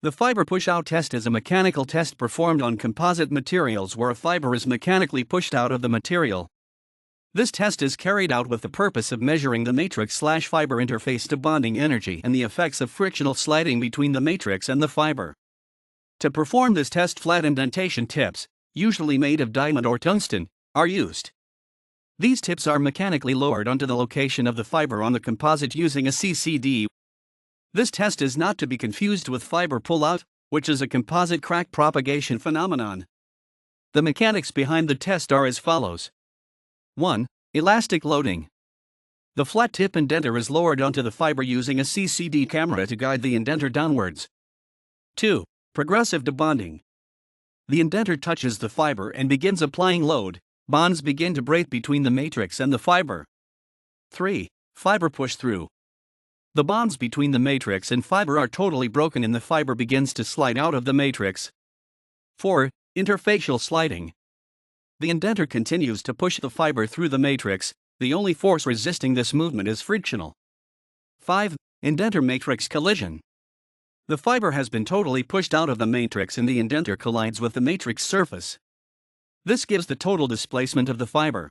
The fiber push-out test is a mechanical test performed on composite materials where a fiber is mechanically pushed out of the material. This test is carried out with the purpose of measuring the matrix/fiber interface to bonding energy and the effects of frictional sliding between the matrix and the fiber. To perform this test, flat indentation tips, usually made of diamond or tungsten, are used. These tips are mechanically lowered onto the location of the fiber on the composite using a CCD. This test is not to be confused with fiber pull-out, which is a composite crack propagation phenomenon. The mechanics behind the test are as follows. 1. Elastic loading. The flat tip indenter is lowered onto the fiber using a CCD camera to guide the indenter downwards. 2. Progressive debonding. The indenter touches the fiber and begins applying load. Bonds begin to break between the matrix and the fiber. 3. Fiber push-through. The bonds between the matrix and fiber are totally broken and the fiber begins to slide out of the matrix. 4. Interfacial sliding. The indenter continues to push the fiber through the matrix. The only force resisting this movement is frictional. 5. Indenter matrix collision. The fiber has been totally pushed out of the matrix and the indenter collides with the matrix surface. This gives the total displacement of the fiber.